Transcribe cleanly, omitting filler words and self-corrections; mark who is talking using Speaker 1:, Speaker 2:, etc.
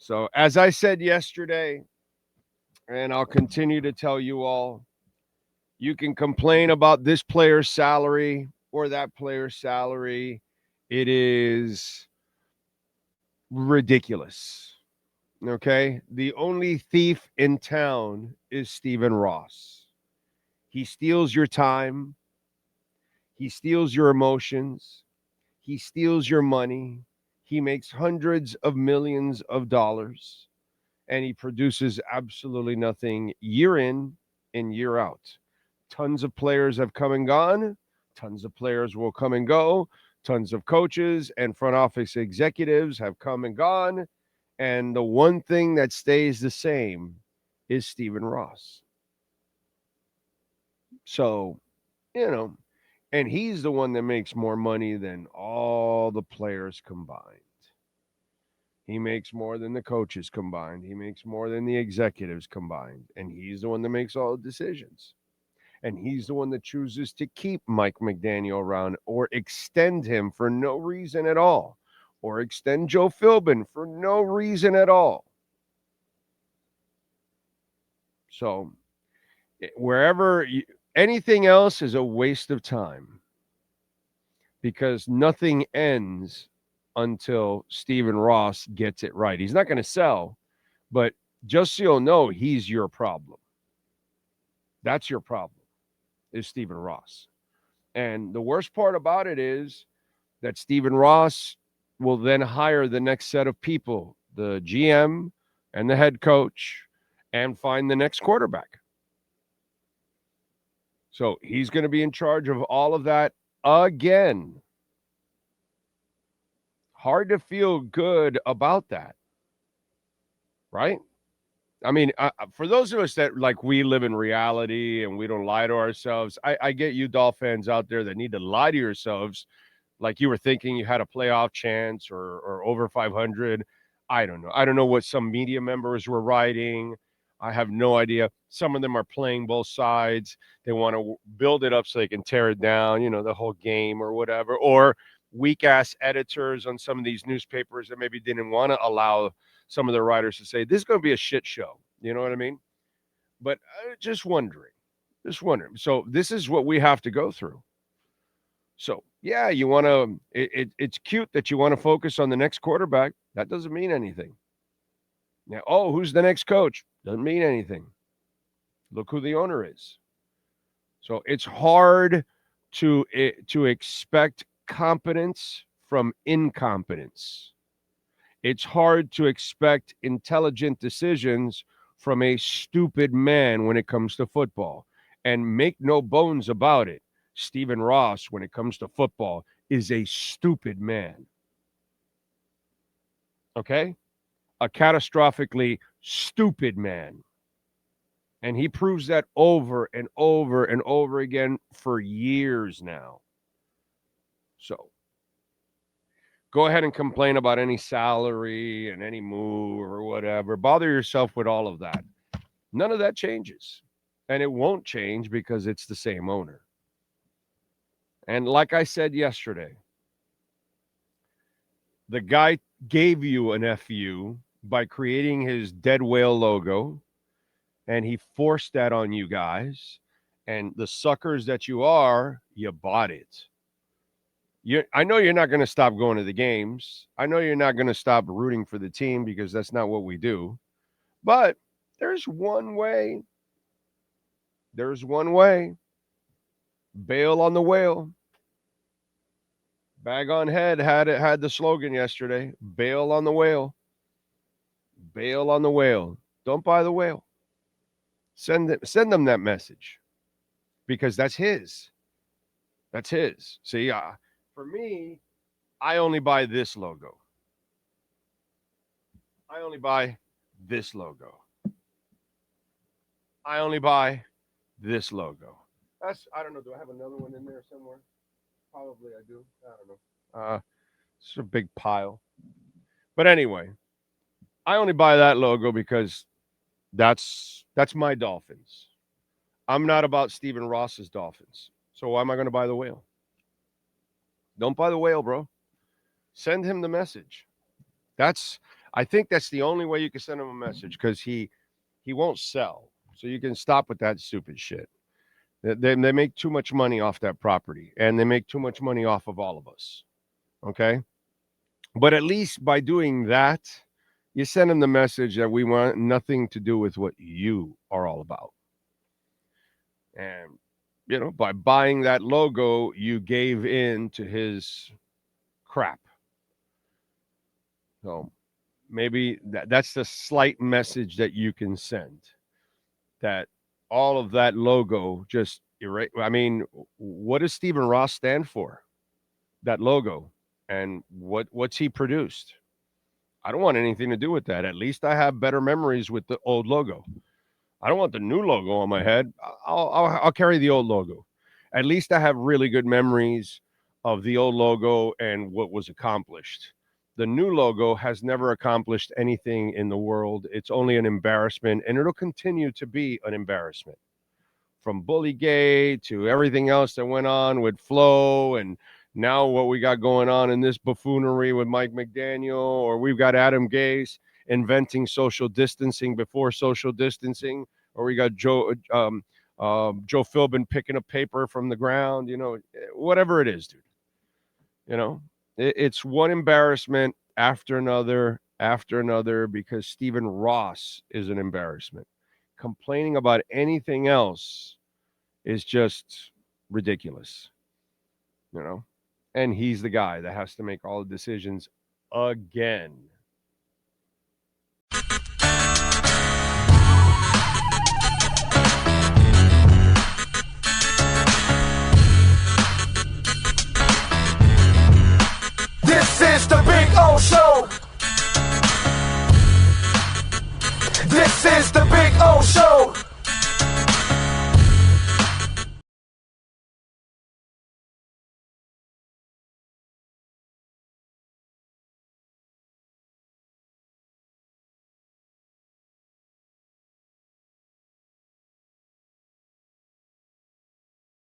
Speaker 1: So, as I said yesterday, and I'll continue to tell you all, you can complain about this player's salary or that player's salary. It is ridiculous. Okay. The only thief in town is Stephen Ross. He steals your time, he steals your emotions, he steals your money. He makes hundreds of millions of dollars and he produces absolutely nothing year in and year out. Tons of players have come and gone. Tons of players will come and go. Tons of coaches and front office executives have come and gone. And the one thing that stays the same is Stephen Ross. So, you know, and he's the one that makes more money than all the players combined. He makes more than the coaches combined. He makes more than the executives combined. And he's the one that makes all the decisions. And he's the one that chooses to keep Mike McDaniel around or extend him for no reason at all, or extend Joe Philbin for no reason at all. So, wherever anything else is a waste of time because nothing ends until Stephen Ross gets it right. He's not going to sell, but just so you'll know, he's your problem. That's your problem, is Stephen Ross. And the worst part about it is that Stephen Ross will then hire the next set of people, the GM and the head coach, and find the next quarterback. So he's going to be in charge of all of that again. Hard to feel good about that, right? I mean, for those of us that like we live in reality and we don't lie to ourselves, I get you Dolph fans out there that need to lie to yourselves like you were thinking you had a playoff chance or over 500. I don't know. I don't know what some media members were writing. I have no idea. Some of them are playing both sides. They want to build it up so they can tear it down, the whole game or whatever. Or weak ass editors on some of these newspapers that maybe didn't want to allow some of the writers to say this is going to be a shit show. You know what I mean? But just wondering. So this is what we have to go through. So yeah, you want to. It's cute that you want to focus on the next quarterback. That doesn't mean anything. Now, who's the next coach? Doesn't mean anything. Look who the owner is. So it's hard to expect competence from incompetence. It's hard to expect intelligent decisions from a stupid man when it comes to football. And make no bones about it, Stephen Ross, when it comes to football, is a stupid man. Okay? A catastrophically stupid man. And he proves that over and over and over again for years now. So go ahead and complain about any salary and any move or whatever. Bother yourself with all of that. None of that changes. And it won't change because it's the same owner. And like I said yesterday, the guy gave you an FU by creating his dead whale logo, and he forced that on you guys. And the suckers that you are, you bought it. I know you're not going to stop going to the games. I know you're not going to stop rooting for the team because that's not what we do. But there's one way. There's one way. Bail on the whale. Bag on Head had the slogan yesterday. Bail on the whale. Bail on the whale. Don't buy the whale. Send them that message because that's his. That's his. See, for me, I only buy this logo. I only buy this logo. I only buy this logo. I don't know. Do I have another one in there somewhere? Probably I do. I don't know. It's a big pile. But anyway, I only buy that logo because that's my Dolphins. I'm not about Stephen Ross's Dolphins. So why am I going to buy the whale? Don't buy the whale, bro. Send him the message. I think that's the only way you can send him a message, because he won't sell. So you can stop with that stupid shit. They make too much money off that property, and they make too much money off of all of us. Okay? But at least by doing that, you send them the message that we want nothing to do with what you are all about. And, by buying that logo, you gave in to his crap. So maybe that's the slight message that you can send, that all of that logo just erase. I mean, what does Stephen Ross stand for? That logo. And what's he produced? I don't want anything to do with that. At least I have better memories with the old logo. I don't want the new logo on my head. I'll carry the old logo. At least I have really good memories of the old logo and what was accomplished. The new logo has never accomplished anything in the world. It's only an embarrassment, and it'll continue to be an embarrassment. From Bullygate to everything else that went on with Flo, and now what we got going on in this buffoonery with Mike McDaniel, or we've got Adam Gase inventing social distancing before social distancing, or we got Joe Philbin picking up paper from the ground, whatever it is, dude. It's one embarrassment after another, because Stephen Ross is an embarrassment. Complaining about anything else is just ridiculous, And he's the guy that has to make all the decisions again.